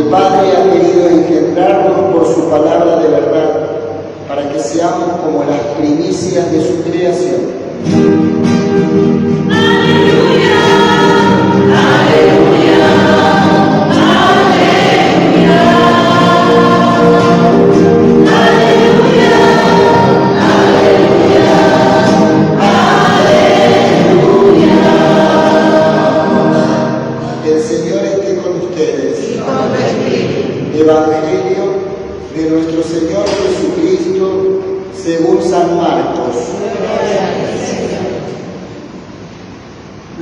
el Padre ha querido engendrarnos por su palabra de verdad, para que seamos como las primicias de su creación. ¡Aleluya! ¡Aleluya! ¡Aleluya! ¡Aleluya! ¡Aleluya! ¡Aleluya! El Señor esté con ustedes. Y con tu espíritu. Evangelio de nuestro Señor Jesucristo según San Marcos. Gloria a ti, Señor.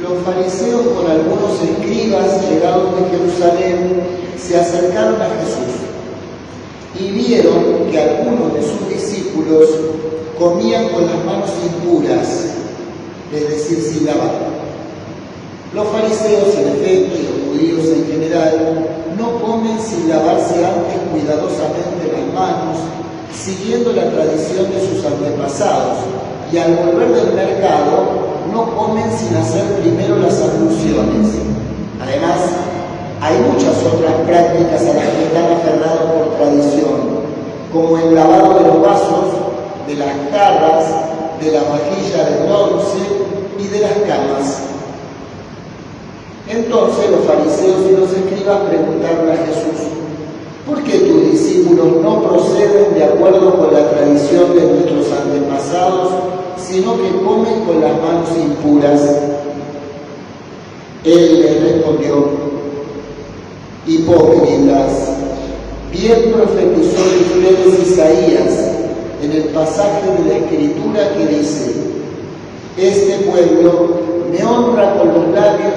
Los fariseos con algunos escribas llegados de Jerusalén se acercaron a Jesús y vieron que algunos de sus discípulos comían con las manos impuras, es decir, sin lavar. Los fariseos, en efecto, y los judíos en general, no comen sin lavarse antes cuidadosamente las manos, siguiendo la tradición de sus antepasados, y al volver del mercado no comen sin hacer primero las abluciones. Además, hay muchas otras prácticas a las que están aferrados por tradición, como el lavado de los vasos, de las jarras, de la vajilla de bronce y de las camas. Entonces los fariseos y los escribas preguntaron a Jesús: ¿por qué tus discípulos no proceden de acuerdo con la tradición de nuestros antepasados, sino que comen con las manos impuras? Él les respondió: hipócritas, bien profetizó de ustedes Isaías en el pasaje de la Escritura que dice: este pueblo me honra con los labios,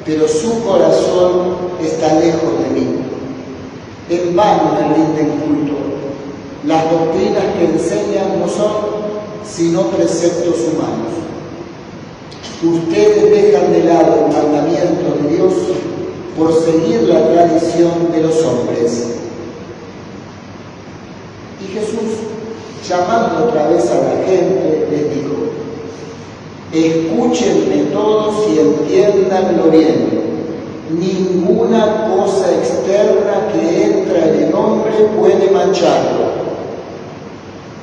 pero su corazón está lejos de mí. En vano me rinden culto. Las doctrinas que enseñan no son sino preceptos humanos. Ustedes dejan de lado el mandamiento de Dios por seguir la tradición de los hombres. Y Jesús, llamando otra vez a la gente, les dijo: escúchenme todos y entiéndanlo bien. Ninguna cosa externa que entra en el hombre puede mancharlo.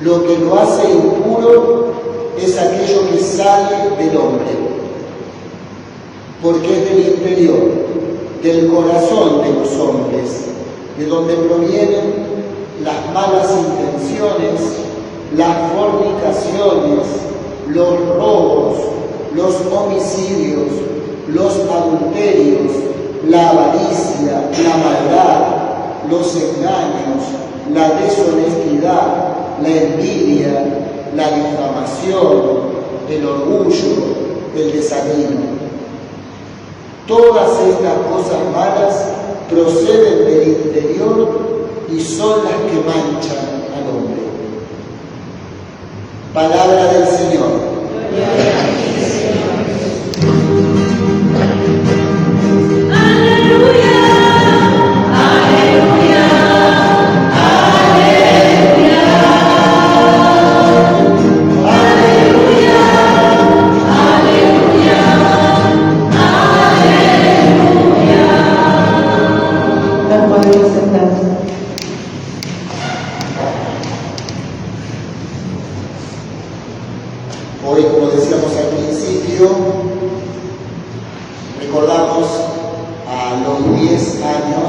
Lo que lo hace impuro es aquello que sale del hombre, porque es del interior, del corazón de los hombres, de donde provienen las malas intenciones, las fornicaciones, los robos, los homicidios, los adulterios, la avaricia, la maldad, los engaños, la deshonestidad, la envidia, la difamación, el orgullo, el desánimo. Todas estas cosas malas proceden del interior y son las que manchan al hombre. Palabra del Señor. Gloria a ti, Señor. ¡Aleluya! ¡Aleluya! ¡Aleluya! ¡Aleluya! ¡Aleluya! ¡Aleluya! No podemos sentarnos. Hoy, como decíamos al principio, recordamos a los 10 años,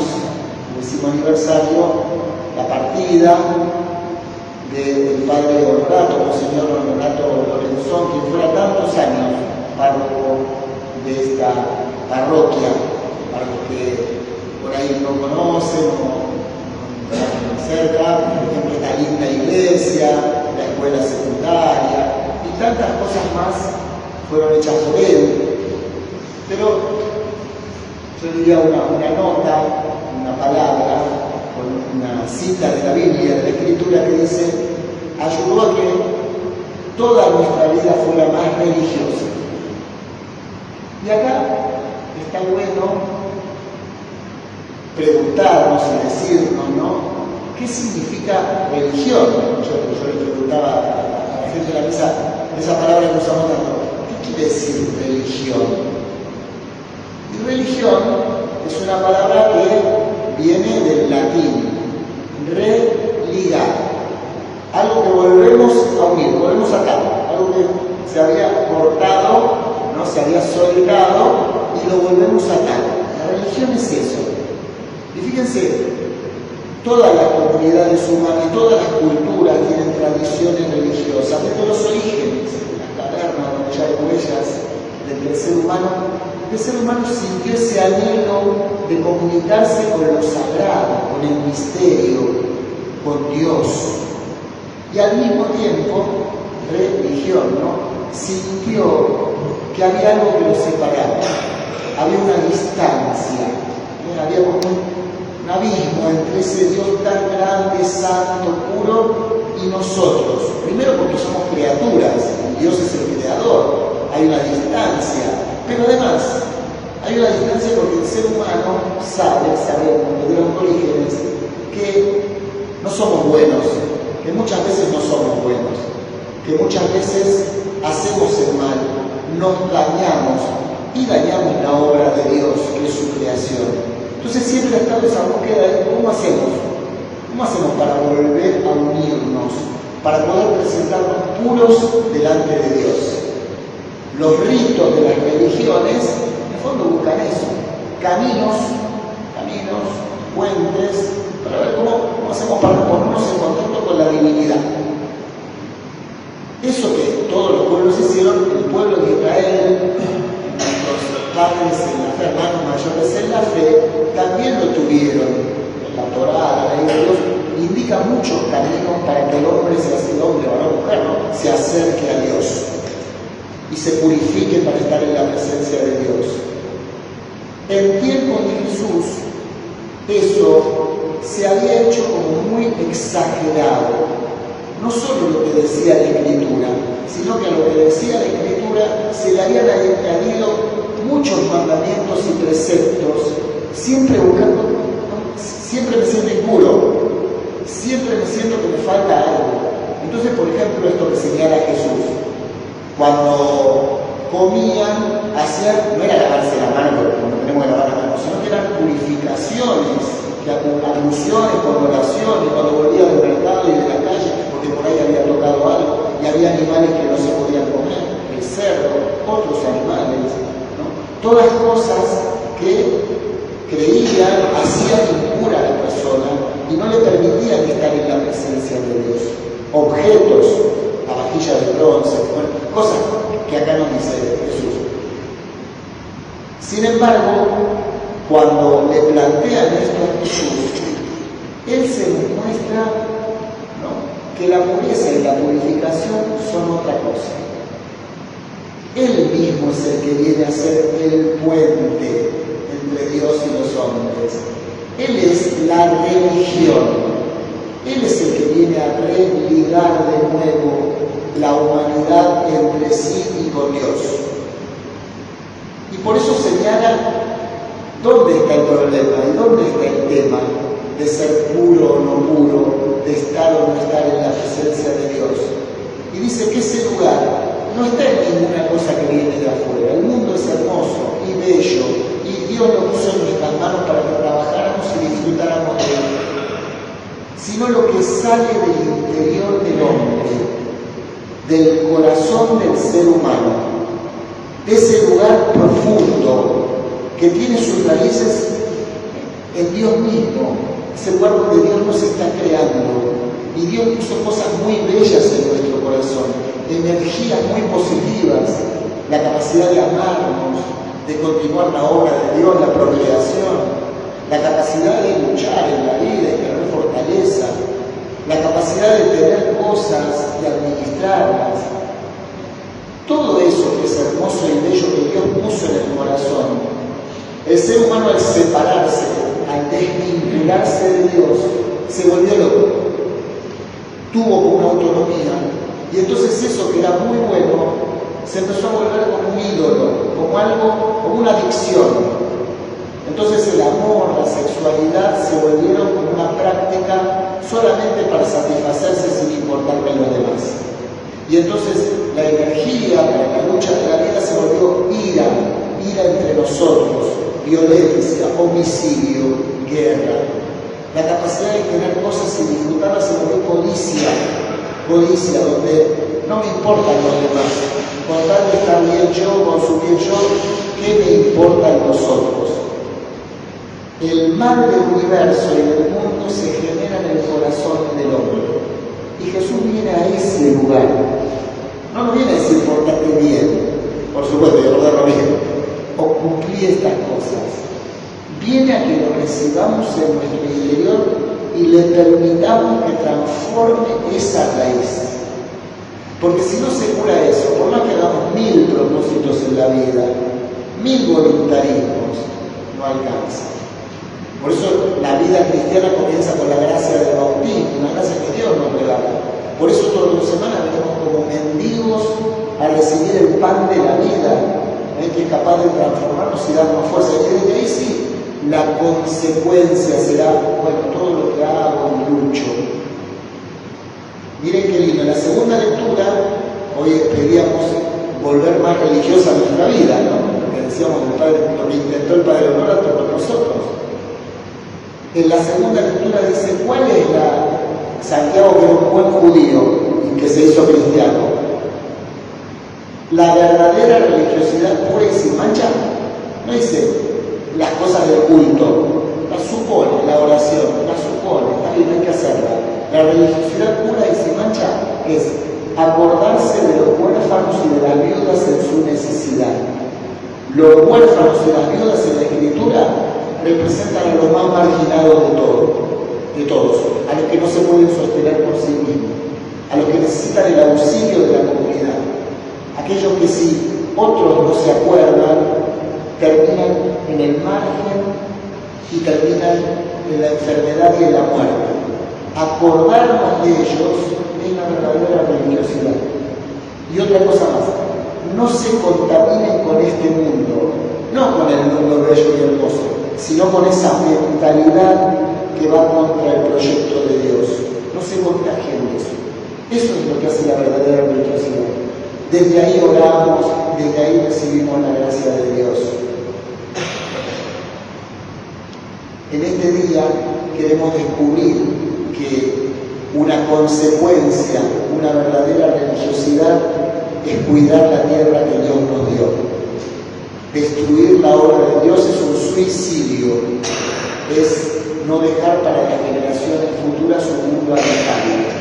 décimo aniversario, la partida del padre Honorato, Monseñor Honorato Lorenzón, quien fuera tantos años párroco de esta parroquia, párroco que por ahí no conocen o no están cerca, por ejemplo, esta linda iglesia, la escuela secundaria, y tantas cosas más fueron hechas por él. Pero yo diría una nota, una palabra, con una cita de la Biblia, de la Escritura, que dice: ayudó a que toda nuestra vida fuera más religiosa. Y acá está bueno preguntarnos y decirnos, ¿no? ¿Qué significa religión? Yo le preguntaba a la gente de la misa, esa palabra que usamos tanto, ¿qué quiere decir religión? Y religión es una palabra que viene volvemos a atar, algo que se había cortado, ¿no? Se había soltado y lo volvemos a atar. La religión es eso. Y fíjense, todas las comunidades humanas y todas las culturas tienen tradiciones religiosas, desde los orígenes, en las cavernas donde ya hay huellas del ser humano. El ser humano sintió ese anhelo de comunicarse con lo sagrado, con el misterio, con Dios. Y al mismo tiempo, religión, ¿no? Sintió que había algo que los separaba, había una distancia, había como un abismo entre ese Dios tan grande, santo, puro y nosotros. Primero porque somos criaturas, Dios es el creador, hay una distancia, pero además hay una distancia porque el ser humano sabemos desde los orígenes que no somos buenos, que muchas veces no somos buenos, que muchas veces hacemos el mal, nos dañamos y dañamos la obra de Dios, que es su creación. Entonces siempre ha estado esa búsqueda de ¿cómo hacemos? ¿Cómo hacemos para volver a unirnos? Para poder presentarnos puros delante de Dios. Los ritos de las religiones, en el fondo buscan eso. Caminos, puentes, para ver cómo hacemos para ponernos en contacto con la divinidad. Eso que todos los pueblos hicieron, el pueblo de Israel, nuestros padres en la fe, hermanos mayores en la fe, también lo tuvieron. La Torá, la ley de Dios, indica muchos caminos para que el hombre, sea el hombre o la mujer, ¿no? Se acerque a Dios y se purifique para estar en la presencia de Dios. En tiempos de Jesús, eso se había hecho como muy exagerado. No solo lo que decía la Escritura, sino que a lo que decía la Escritura se le habían añadido muchos mandamientos y preceptos, siempre buscando, ¿no? Siempre me siento impuro, siempre me siento que me falta algo. Entonces, por ejemplo, esto que señala Jesús, cuando comían, no era lavarse la mano, porque no tenemos que lavar la mano, sino que eran purificaciones, abluciones con oraciones, cuando volvía del mercado y de la calle, porque por ahí había tocado algo, y había animales que no se podían comer, el cerdo, otros animales, ¿no? Todas cosas que creían, hacían impura a la persona y no le permitían estar en la presencia de Dios. Objetos, la vajilla de bronce, bueno, cosas que acá nos dice Jesús. Sin embargo, cuando le plantean esto a Jesús, Él se nos muestra, ¿no?, que la pureza y la purificación son otra cosa. Él mismo es el que viene a ser el puente entre Dios y los hombres. Él es la religión. Él es el que viene a religar de nuevo la humanidad entre sí y con Dios. Y por eso señala dónde está el problema y dónde está el tema de ser puro o no puro, de estar o no estar en la presencia de Dios. Y dice que ese lugar no está en ninguna cosa que viene de afuera. El mundo es hermoso y bello, y Dios lo puso en nuestras manos para que trabajáramos y disfrutáramos de él. Sino lo que sale del interior del hombre, del corazón del ser humano, de ese lugar profundo que tiene sus raíces en Dios mismo, ese lugar donde Dios nos está creando, y Dios puso cosas muy bellas en nuestro corazón, energías muy positivas, la capacidad de amarnos, de continuar la obra de Dios, la procreación, la capacidad de luchar en la vida y tener fortaleza, la capacidad de tener cosas y administrarlas. Todo eso que es hermoso y bello que Dios puso en el corazón, el ser humano al separarse, al desvincularse de Dios, se volvió loco, tuvo una autonomía, y entonces eso que era muy bueno se empezó a volver como un ídolo, como algo, como una adicción. Entonces el amor, la sexualidad se volvieron como una práctica solamente para satisfacerse sin importarle a los demás. Y entonces la energía para la lucha de la vida se volvió ira entre nosotros, violencia, homicidio, guerra. La capacidad de tener cosas y disfrutarlas se volvió codicia, donde no me importan los demás, con tal de estar bien yo, consumir yo, ¿qué me importan los otros? El mal del universo y del mundo se genera en el corazón del hombre. Y Jesús viene a ese lugar. No nos viene a decir portate bien, por supuesto, y acordarlo bien, o cumplí estas cosas. Viene a que lo recibamos en nuestro interior y le permitamos que transforme esa raíz. Porque si no se cura eso, por más que hagamos 1000 propósitos en la vida, 1000 voluntarismos, no alcanza. Por eso la vida cristiana comienza con la gracia del bautismo, una gracia que Dios nos regala. Por eso todas las semanas venimos como mendigos a recibir el pan de la vida, que es capaz de transformarnos y darnos fuerza. Y desde ahí sí, la consecuencia será, bueno, todo lo que hago y lucho. Miren qué lindo, en la segunda lectura, hoy pedíamos volver más religiosa a nuestra vida, ¿no? Porque decíamos lo que intentó el Padre Honorato con nosotros. En la segunda lectura dice, ¿cuál es Santiago, que era un buen judío y que se hizo cristiano? La verdadera religiosidad pura y sin mancha, no dice las cosas del culto, la supone, la oración, la supone, está bien, hay que hacerla. La religiosidad pura y sin mancha es acordarse de los huérfanos y de las viudas en su necesidad. Los huérfanos y las viudas en la Escritura representan a los más marginados de todos, a los que no se pueden sostener por sí mismos, a los que necesitan el auxilio de la comunidad, aquellos que si otros no se acuerdan, terminan en el margen y terminan en la enfermedad y en la muerte. Acordarnos de ellos es la verdadera religiosidad. Y otra cosa más, no se contaminen con este mundo, no con el mundo bello y hermoso, sino con esa mentalidad que va contra el proyecto de Dios. No se contagien de eso. Eso es lo que hace la verdadera religiosidad. Desde ahí oramos, desde ahí recibimos la gracia de Dios. En este día queremos descubrir que una consecuencia, una verdadera religiosidad es cuidar la tierra que Dios nos dio. Destruir la obra de Dios es un suicidio, es no dejar para las generaciones futuras un mundo habitable,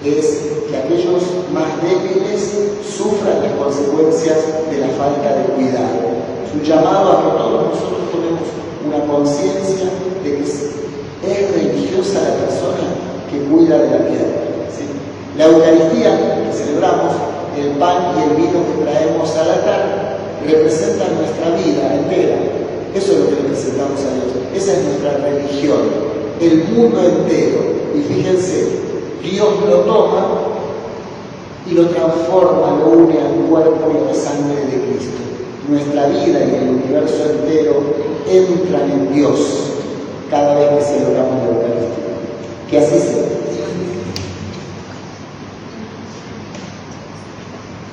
es que aquellos más débiles sufran las consecuencias de la falta de cuidado. Es un llamado a que todos nosotros tomemos una conciencia de que es religiosa la persona que cuida de la tierra. ¿Sí? La Eucaristía que celebramos, el pan y el vino que traemos al altar, representan nuestra vida entera. Eso es lo que representamos a Dios. Esa es nuestra religión. El mundo entero. Y fíjense, Dios lo toma y lo transforma, lo une al cuerpo y a la sangre de Cristo. Nuestra vida y el universo entero entran en Dios cada vez que celebramos la Eucaristía. Que así sea.